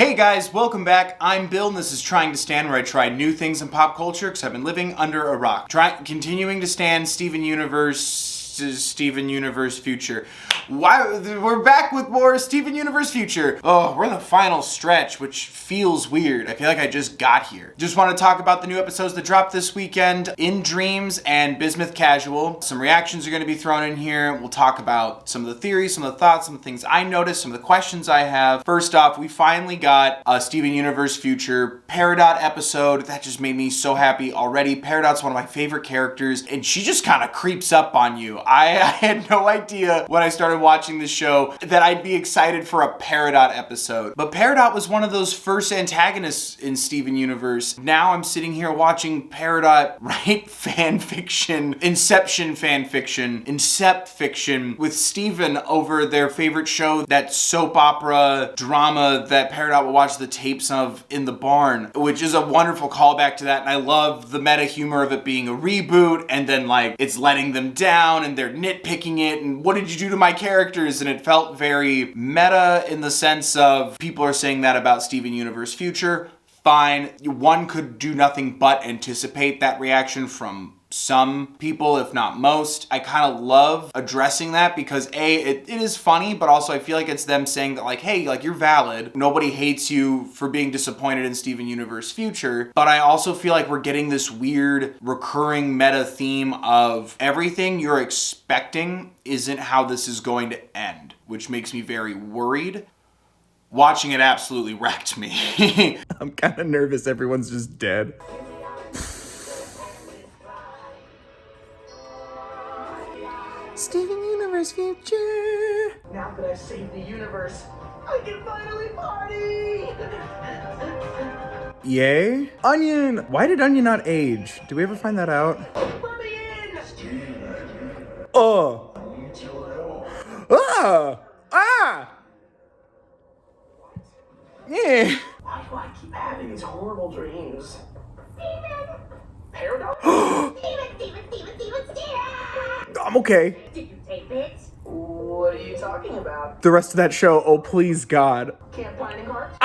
Hey guys, welcome back. I'm Bill and this is Trying to Stand, where I try new things in pop culture because I've been living under a rock. Continuing to stand Steven Universe Future. Why we're back with more Steven Universe Future. Oh, we're in the final stretch, which feels weird. I feel like I just got here. Just want to talk about the new episodes that dropped this weekend, In Dreams and Bismuth Casual. Some reactions are going to be thrown in here. We'll talk about some of the theories, some of the thoughts, some of the things I noticed, some of the questions I have. First off, we finally got a Steven Universe Future Peridot episode. That just made me so happy already. Peridot's one of my favorite characters, and she just kind of creeps up on you. I had no idea when I started watching this show that I'd be excited for a Peridot episode. But Peridot was one of those first antagonists in Steven Universe. Now I'm sitting here watching Peridot write fanfiction, Inception with Steven over their favorite show, that soap opera drama that Peridot will watch the tapes of in the barn, which is a wonderful callback to that. And I love the meta humor of it being a reboot and then like it's letting them down and they're nitpicking it and what did you do to my characters? And it felt very meta in the sense of people are saying that about Steven Universe Future. Fine. One could do nothing but anticipate that reaction from some people, if not most. I kind of love addressing that because it is funny, but also I feel like it's them saying that like, hey, like you're valid. Nobody hates you for being disappointed in Steven Universe Future. But I also feel like we're getting this weird recurring meta theme of everything you're expecting isn't how this is going to end, which makes me very worried. Watching it absolutely wrecked me. I'm kind of nervous everyone's just dead. Steven Universe Future. Now that I've saved the universe, I can finally party! Yay? Onion! Why did Onion not age? Did we ever find that out? Let me in! Oh! Ah! Ah! Yeah. Why do I keep having these horrible dreams? Steven! Peridot? Steven! I'm okay. Did you tape it? What are you talking about? The rest of that show, oh please God. Can't find any cards?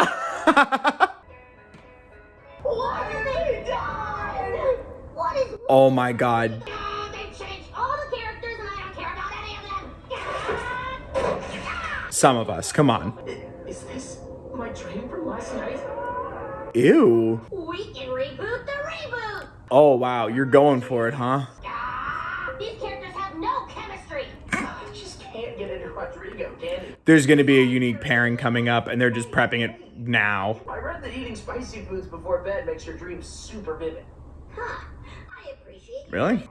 What have they done? What is... Oh my God. They changed all the characters and I don't care about any of them. Some of us, come on. Is this my dream from last night? Ew. We can reboot the reboot. Oh wow, you're going for it, huh? These characters have no chemistry. I just can't get into Rodrigo, can you? There's gonna be a unique pairing coming up and they're just prepping it now. I read that eating spicy foods before bed makes your dreams super vivid. Huh. I appreciate it. Really?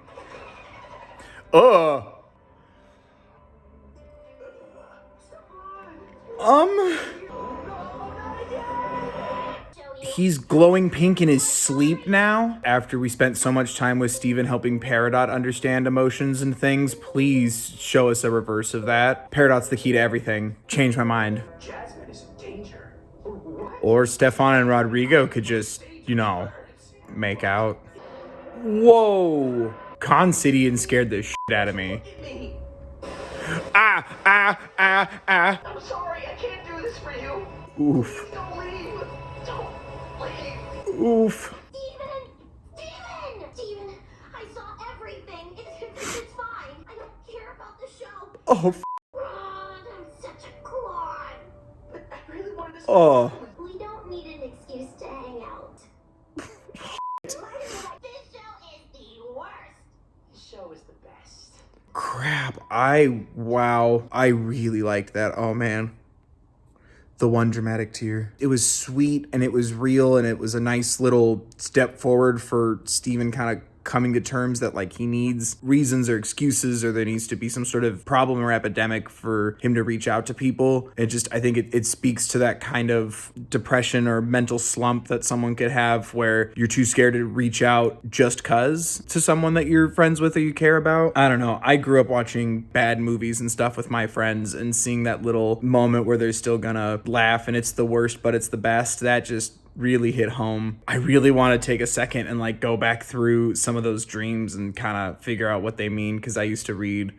Ugh. He's glowing pink in his sleep now. After we spent so much time with Steven helping Peridot understand emotions and things, please show us a reverse of that. Peridot's the key to everything. Change my mind. Jasmine is in danger. What? Or Stefan and Rodrigo could just, you know, make out. Whoa! Considian scared the shit out of me. Me. Ah! I'm sorry, I can't do this for you. Oof. Don't leave. Don't leave. Oof. Steven! I saw everything. It's fine. I don't care about the show. Oh, I'm such a clod. But I really wanted to. oh. We don't need an excuse to hang out. This show is the worst. The show is the best. Crap. Wow. I really liked that. Oh, man. The one dramatic tear. It was sweet and it was real and it was a nice little step forward for Steven kind of coming to terms that like he needs reasons or excuses or there needs to be some sort of problem or epidemic for him to reach out to people. I think it speaks to that kind of depression or mental slump that someone could have where you're too scared to reach out just cause to someone that you're friends with or you care about. I don't know. I grew up watching bad movies and stuff with my friends and seeing that little moment where they're still gonna laugh and it's the worst but it's the best. That just really hit home. I really want to take a second and like go back through some of those dreams and kind of figure out what they mean because I used to read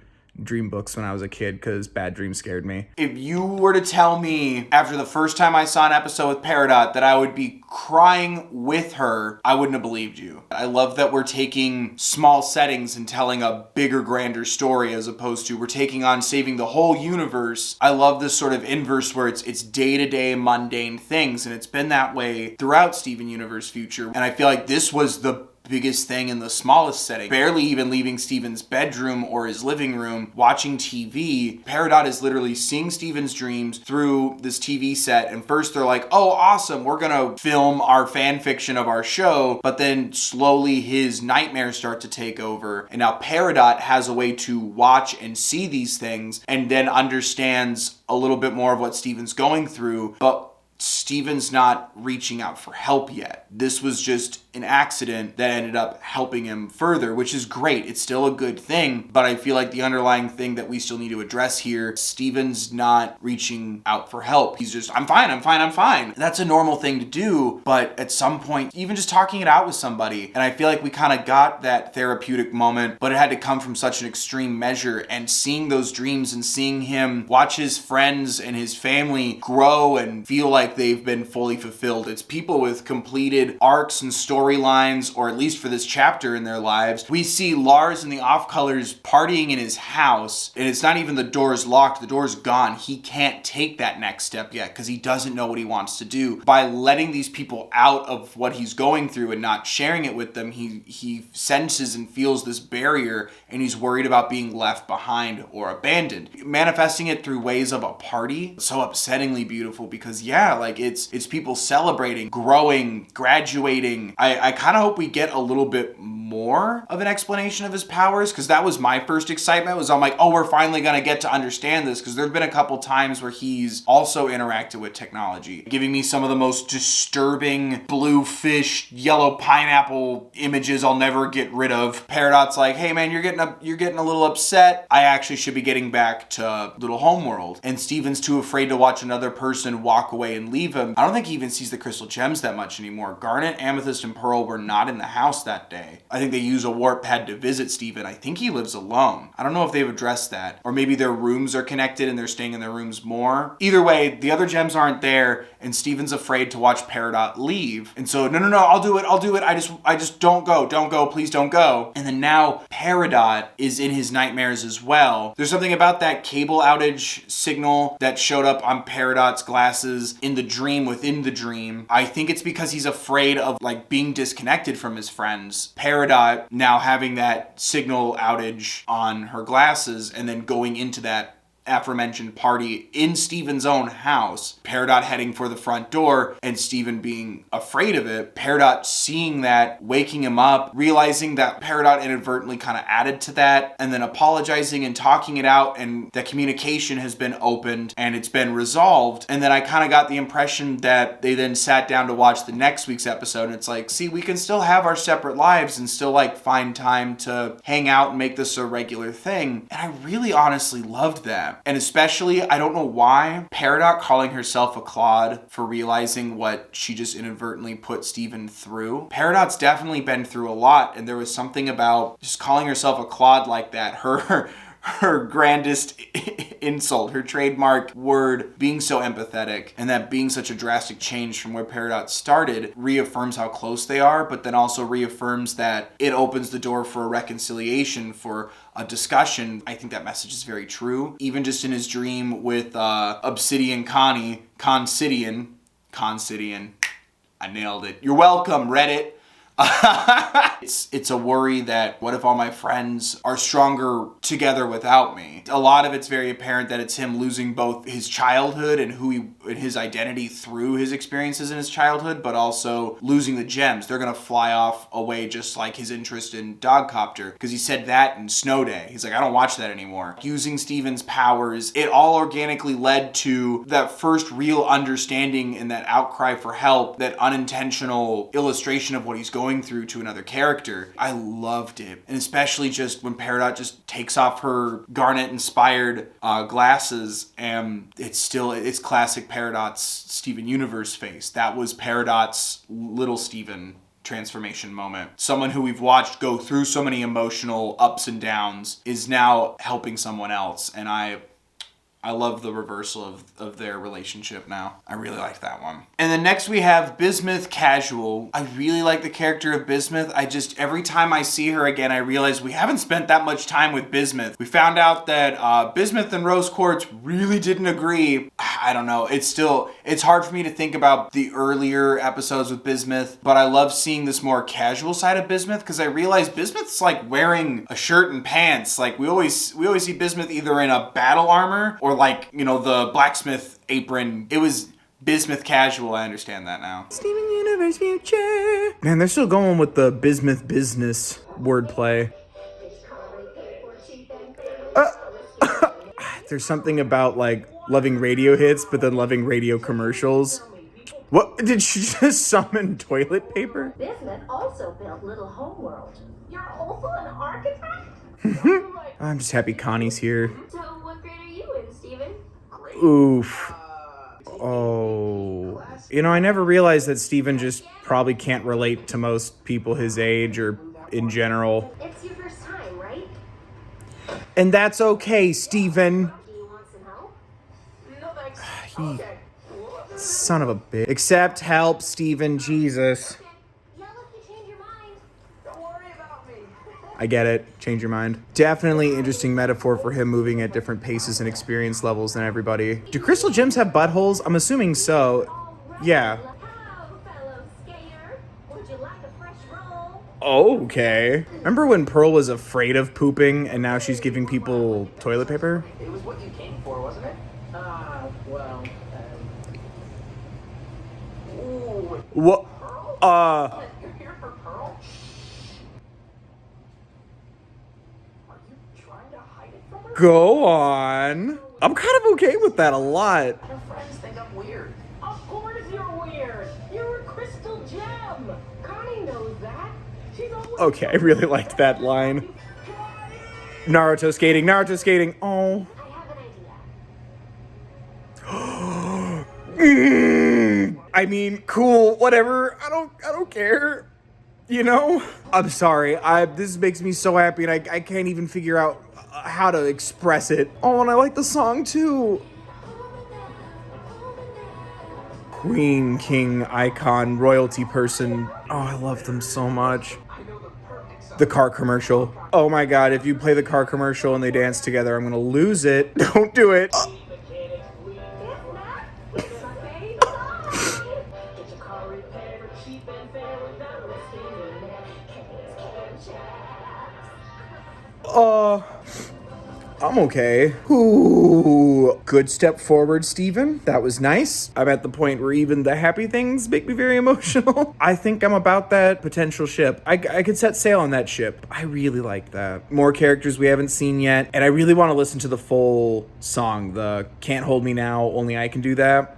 dream books when I was a kid because bad dreams scared me. If you were to tell me after the first time I saw an episode with Peridot that I would be crying with her, I wouldn't have believed you. I love that we're taking small settings and telling a bigger, grander story as opposed to we're taking on saving the whole universe. I love this sort of inverse where it's day-to-day mundane things, and it's been that way throughout Steven Universe Future. And I feel like this was the biggest thing in the smallest setting. Barely even leaving Steven's bedroom or his living room, watching TV. Peridot is literally seeing Steven's dreams through this TV set, and first they're like, oh, awesome, we're gonna film our fan fiction of our show, but then slowly his nightmares start to take over, and now Peridot has a way to watch and see these things, and then understands a little bit more of what Steven's going through, but Steven's not reaching out for help yet. This was just an accident that ended up helping him further, which is great. It's still a good thing, but I feel like the underlying thing that we still need to address here, Steven's not reaching out for help. He's just, I'm fine. That's a normal thing to do, but at some point, even just talking it out with somebody, and I feel like we kind of got that therapeutic moment, but it had to come from such an extreme measure, and seeing those dreams and seeing him watch his friends and his family grow and feel like they've been fully fulfilled. It's people with completed arcs and storylines, or at least for this chapter in their lives. We see Lars and the Off-Colors partying in his house, and it's not even the door's locked, the door's gone. He can't take that next step yet because he doesn't know what he wants to do. By letting these people out of what he's going through and not sharing it with them, he senses and feels this barrier, and he's worried about being left behind or abandoned. Manifesting it through ways of a party, so upsettingly beautiful, because like it's people celebrating, growing, graduating. I kind of hope we get a little bit more of an explanation of his powers, because that was my first excitement. I'm like, oh, we're finally gonna get to understand this, because there've been a couple times where he's also interacted with technology, giving me some of the most disturbing blue fish, yellow pineapple images I'll never get rid of. Peridot's like, hey man, you're getting a little upset. I actually should be getting back to Little Homeworld. And Steven's too afraid to watch another person walk away and leave him. I don't think he even sees the crystal gems that much anymore. Garnet, Amethyst, and Pearl were not in the house that day. I think they use a warp pad to visit Steven. I think he lives alone. I don't know if they've addressed that. Or maybe their rooms are connected and they're staying in their rooms more. Either way, the other gems aren't there, and Steven's afraid to watch Peridot leave. And so, no, I'll do it. I just don't go, please don't go. And then now Peridot is in his nightmares as well. There's something about that cable outage signal that showed up on Peridot's glasses in the dream within the dream. I think it's because he's afraid of being disconnected from his friends. Peridot now having that signal outage on her glasses and then going into that aforementioned party in Steven's own house, Peridot heading for the front door and Steven being afraid of it, Peridot seeing that, waking him up, realizing that Peridot inadvertently kind of added to that, and then apologizing and talking it out, and that communication has been opened and it's been resolved. And then I kind of got the impression that they then sat down to watch the next week's episode, and it's like, see, we can still have our separate lives and still find time to hang out and make this a regular thing. And I really honestly loved that. And especially, I don't know why, Peridot calling herself a clod for realizing what she just inadvertently put Steven through. Peridot's definitely been through a lot, and there was something about just calling herself a clod like that. Her grandest insult, her trademark word, being so empathetic, and that being such a drastic change from where Peridot started, reaffirms how close they are, but then also reaffirms that it opens the door for a reconciliation, for a discussion. I think that message is very true. Even just in his dream with Obsidian Considian, I nailed it. You're welcome, Reddit. It's a worry that what if all my friends are stronger together without me? A lot of it's very apparent that it's him losing both his childhood and his identity through his experiences in his childhood, but also losing the gems. They're gonna fly off away, just like his interest in Dogcopter, because he said that in Snow Day. He's like, I don't watch that anymore. Using Steven's powers, it all organically led to that first real understanding and that outcry for help, that unintentional illustration of what he's going through to another character. I loved it. And especially just when Peridot just takes off her Garnet-inspired glasses, and it's classic Peridot's Steven Universe face. That was Peridot's little Steven transformation moment. Someone who we've watched go through so many emotional ups and downs is now helping someone else. And I love the reversal of their relationship now. I really like that one. And then next we have Bismuth Casual. I really like the character of Bismuth. Every time I see her again, I realize we haven't spent that much time with Bismuth. We found out that Bismuth and Rose Quartz really didn't agree. I don't know. It's hard for me to think about the earlier episodes with Bismuth, but I love seeing this more casual side of Bismuth because I realize Bismuth's like wearing a shirt and pants. Like we always see Bismuth either in a battle armor or like, the blacksmith apron. It was Bismuth Casual. I understand that now. Steven Universe Future. Man, they're still going with the Bismuth business wordplay. There's something about like loving radio hits, but then loving radio commercials. What? Did she just summon toilet paper? Bismuth also built Little Homeworld. You're also an architect? I'm just happy Connie's here. So what grade are you in, Steven? Oof. Oh. I never realized that Steven just probably can't relate to most people his age or in general. It's your first time, right? And that's okay, Steven. Do you want some help? No thanks. He- Okay. Son of a bitch. Accept help, Steven. Jesus. Yell if you change your mind. Don't worry about me. I get it. Change your mind. Definitely interesting metaphor for him moving at different paces and experience levels than everybody. Do crystal gems have buttholes? I'm assuming so. Yeah. Hello, fellow skater. Would you like a fresh roll? Okay. Remember when Pearl was afraid of pooping and now she's giving people toilet paper? It was what you came for, wasn't it? Well, ooh. What? Pearl? You're here for Pearl? Are you trying to hide it from her? Go on. I'm kind of okay with that a lot. Her friends think I'm weird. Of course you're weird. You're a crystal gem. Connie knows that. She's always Okay, I really liked that line. Naruto skating, Naruto skating. Oh. I have an idea. I mean, cool, whatever. I don't care. I'm sorry. This makes me so happy, and I can't even figure out how to express it. Oh, and I like the song too. Queen, king, icon, royalty person. Oh, I love them so much. The car commercial. Oh my god, if you play the car commercial and they dance together, I'm gonna lose it. Don't do it. get your car repaired cheap and fair without risking I'm okay. Ooh, good step forward, Steven. That was nice. I'm at the point where even the happy things make me very emotional. I think I'm about that potential ship. I could set sail on that ship. I really like that. More characters we haven't seen yet, and I really want to listen to the full song, the Can't Hold Me Now, Only I Can Do That.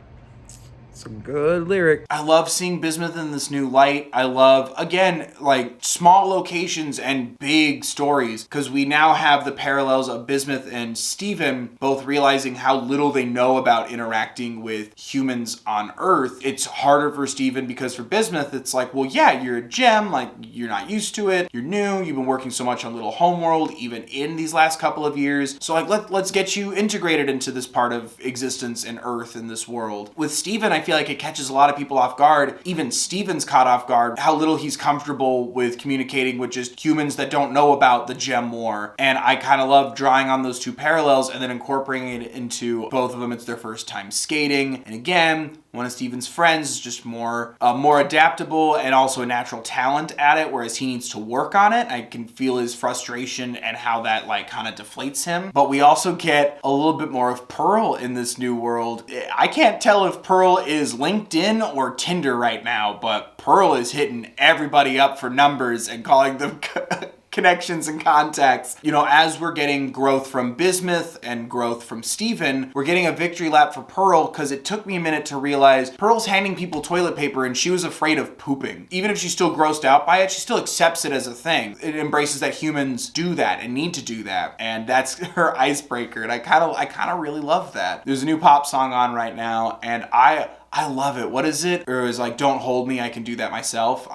Some good lyric. I love seeing Bismuth in this new light. I love, again, like small locations and big stories, because we now have the parallels of Bismuth and Steven both realizing how little they know about interacting with humans on Earth. It's harder for Steven because for Bismuth, it's like, well, yeah, you're a gem, like you're not used to it, you're new, you've been working so much on Little Homeworld, even in these last couple of years. So like, let's get you integrated into this part of existence in Earth in this world. With Steven, I feel like it catches a lot of people off guard. Even Steven's caught off guard how little he's comfortable with communicating with just humans that don't know about the gem war. And I kind of love drawing on those two parallels and then incorporating it into both of them. It's their first time skating. And again, one of Steven's friends is just more adaptable and also a natural talent at it, whereas he needs to work on it. I can feel his frustration and how that like kind of deflates him. But we also get a little bit more of Pearl in this new world. I can't tell if Pearl is LinkedIn or Tinder right now, but Pearl is hitting everybody up for numbers and calling them connections and contacts. You know, as we're getting growth from Bismuth and growth from Steven, we're getting a victory lap for Pearl, because it took me a minute to realize Pearl's handing people toilet paper and she was afraid of pooping. Even if she's still grossed out by it, she still accepts it as a thing. It embraces that humans do that and need to do that. And that's her icebreaker. And I kind of really love that. There's a new pop song on right now and I love it. What is it? Or it was like, Don't Hold Me, I Can Do That Myself.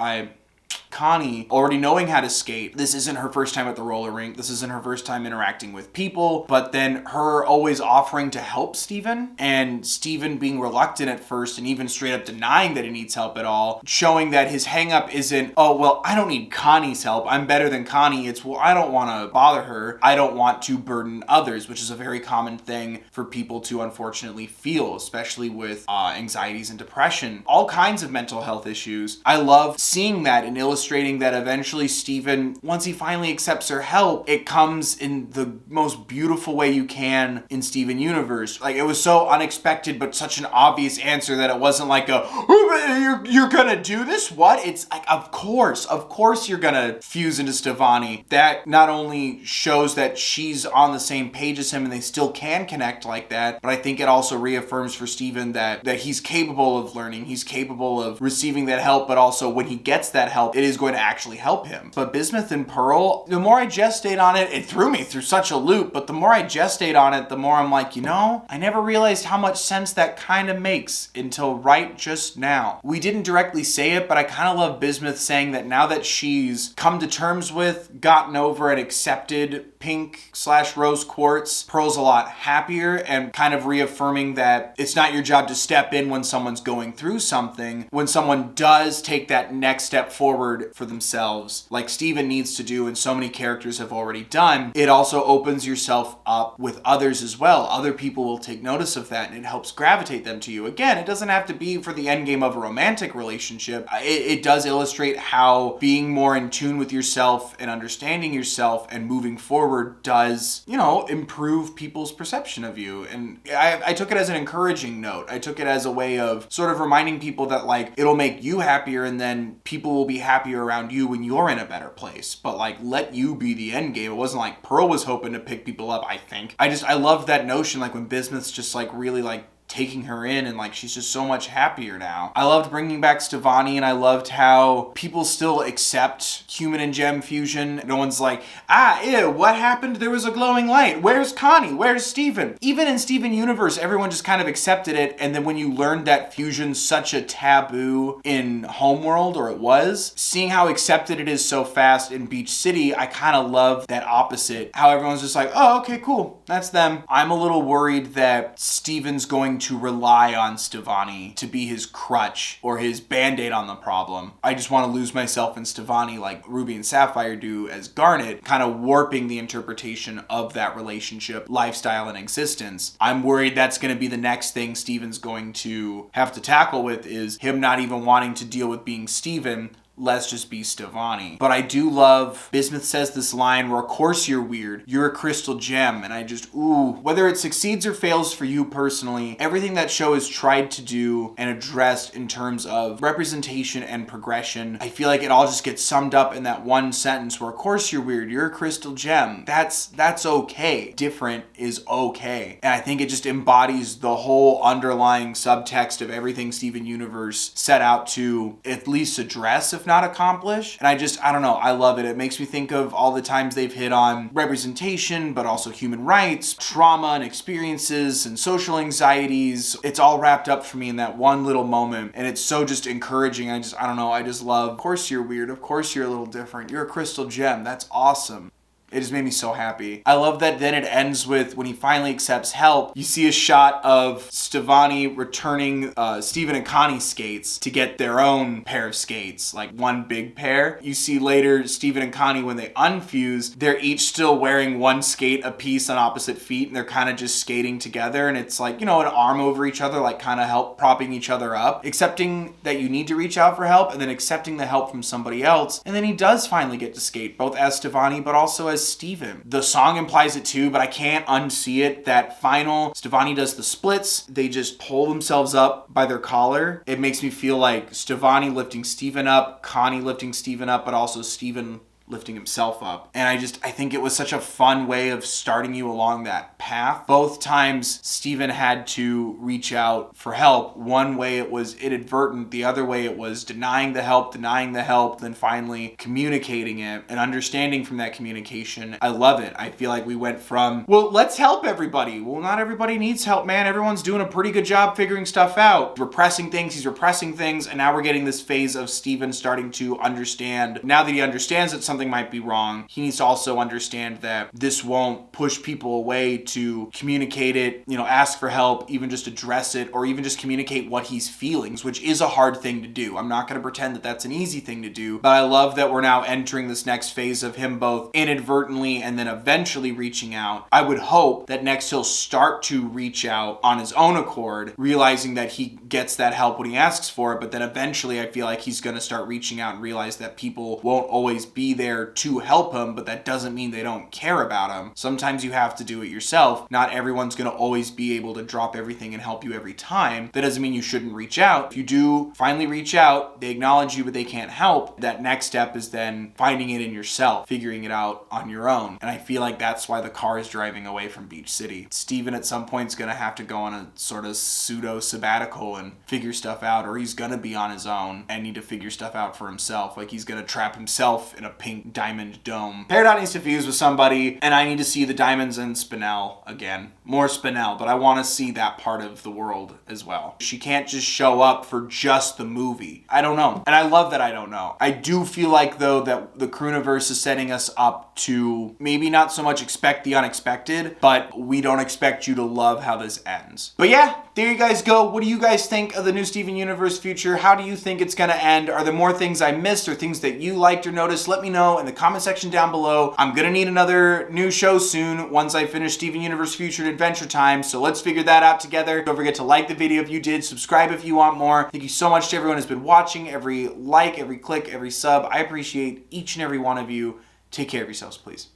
Connie already knowing how to skate. This isn't her first time at the roller rink. This isn't her first time interacting with people, but then her always offering to help Steven, and Steven being reluctant at first and even straight up denying that he needs help at all, showing that his hang up isn't, oh, well, I don't need Connie's help. I'm better than Connie. It's, well, I don't want to bother her. I don't want to burden others, which is a very common thing for people to unfortunately feel, especially with anxieties and depression, all kinds of mental health issues. I love seeing that and illustrating that eventually Steven, once he finally accepts her help, it comes in the most beautiful way you can in Steven Universe. Like, it was so unexpected, but such an obvious answer that it wasn't like a, oh, you're gonna do this? What? It's like, of course you're gonna fuse into Stevonnie. That not only shows that she's on the same page as him and they still can connect like that, but I think it also reaffirms for Steven that he's capable of learning, he's capable of receiving that help, but also when he gets that help, it is going to actually help him. But Bismuth and Pearl, the more I gestate on it, it threw me through such a loop, but the more I gestate on it, the more I'm like, I never realized how much sense that kind of makes until right just now. We didn't directly say it, but I kind of love Bismuth saying that now that she's come to terms with, gotten over, and accepted pink/rose quartz, Pearl's a lot happier, and kind of reaffirming that it's not your job to step in when someone's going through something. When someone does take that next step forward for themselves, like Steven needs to do and so many characters have already done, it also opens yourself up with others as well. Other people will take notice of that and it helps gravitate them to you. Again, it doesn't have to be for the end game of a romantic relationship. It does illustrate how being more in tune with yourself and understanding yourself and moving forward does, improve people's perception of you. And I took it as an encouraging note. I took it as a way of sort of reminding people that, like, it'll make you happier and then people will be happier around you when you're in a better place. But, like, let you be the end game. It wasn't like Pearl was hoping to pick people up, I think. I loved that notion, like, when Bismuth's just, like, really, like, taking her in, and like she's just so much happier now. I loved bringing back Stevonnie, and I loved how people still accept human and gem fusion. No one's like, ew, what happened? There was a glowing light. Where's Connie? Where's Steven? Even in Steven Universe, everyone just kind of accepted it, and then when you learned that fusion's such a taboo in Homeworld, or it was, seeing how accepted it is so fast in Beach City, I kind of love that opposite. How everyone's just like, oh, okay, cool. That's them. I'm a little worried that Steven's going to rely on Stevonnie to be his crutch or his band-aid on the problem. I just want to lose myself in Stevonnie like Ruby and Sapphire do as Garnet, kind of warping the interpretation of that relationship, lifestyle, and existence. I'm worried that's going to be the next thing Steven's going to have to tackle with, is him not even wanting to deal with being Steven. Let's just be Stevonnie. But I do love, Bismuth says this line where, of course you're weird, you're a crystal gem, and I just, whether it succeeds or fails for you personally, everything that show has tried to do and addressed in terms of representation and progression, I feel like it all just gets summed up in that one sentence where, of course you're weird, you're a crystal gem. That's okay. Different is okay. And I think it just embodies the whole underlying subtext of everything Steven Universe set out to at least address, if not accomplish. And I don't know, I love it. It makes me think of all the times they've hit on representation, but also human rights, trauma and experiences, and social anxieties. It's all wrapped up for me in that one little moment, and it's so just encouraging. I just love, of course you're weird, of course you're a little different, you're a crystal gem, that's awesome. It just made me so happy. I love that then it ends with, when he finally accepts help, you see a shot of Stevonnie returning Steven and Connie's skates to get their own pair of skates, like one big pair. You see later Steven and Connie, when they unfuse, they're each still wearing one skate apiece on opposite feet, and they're kind of just skating together, and it's like, an arm over each other, like kind of help propping each other up, accepting that you need to reach out for help, and then accepting the help from somebody else. And then he does finally get to skate, both as Stevonnie, but also as Steven. The song implies it too, but I can't unsee it. That final, Stevonnie does the splits, they just pull themselves up by their collar. It makes me feel like Stevonnie lifting Steven up, Connie lifting Steven up, but also Steven lifting himself up. And I think it was such a fun way of starting you along that path. Both times Steven had to reach out for help. One way it was inadvertent, the other way it was denying the help, then finally communicating it and understanding from that communication. I love it. I feel like we went from, well, let's help everybody. Well, not everybody needs help, man. Everyone's doing a pretty good job figuring stuff out. He's repressing things, and now we're getting this phase of Steven starting to understand. Now that he understands that something might be wrong, he needs to also understand that this won't push people away to communicate it, ask for help, even just address it, or even just communicate what he's feeling, which is a hard thing to do. I'm not going to pretend that that's an easy thing to do, but I love that we're now entering this next phase of him both inadvertently and then eventually reaching out. I would hope that next he'll start to reach out on his own accord, realizing that he gets that help when he asks for it, but then eventually I feel like he's going to start reaching out and realize that people won't always be there to help him, but that doesn't mean they don't care about him. Sometimes you have to do it yourself. Not everyone's going to always be able to drop everything and help you every time. That doesn't mean you shouldn't reach out. If you do finally reach out, they acknowledge you, but they can't help. That next step is then finding it in yourself, figuring it out on your own. And I feel like that's why the car is driving away from Beach City. Steven at some point is going to have to go on a sort of pseudo sabbatical and figure stuff out, or he's going to be on his own and need to figure stuff out for himself. Like he's going to trap himself in a pink diamond dome. Peridot needs to fuse with somebody, and I need to see the diamonds and Spinel again. More Spinel, but I want to see that part of the world as well. She can't just show up for just the movie. I don't know. And I love that I don't know. I do feel like, though, that the Crooniverse is setting us up to maybe not so much expect the unexpected, but we don't expect you to love how this ends. But yeah, there you guys go. What do you guys think of the new Steven Universe future? How do you think it's going to end? Are there more things I missed or things that you liked or noticed? Let me know in the comment section down below. I'm going to need another new show soon once I finish Steven Universe Future and Adventure Time, so let's figure that out together. Don't forget to like the video if you did, subscribe if you want more. Thank you so much to everyone who's been watching. Every like, every click, every sub. I appreciate each and every one of you. Take care of yourselves, please.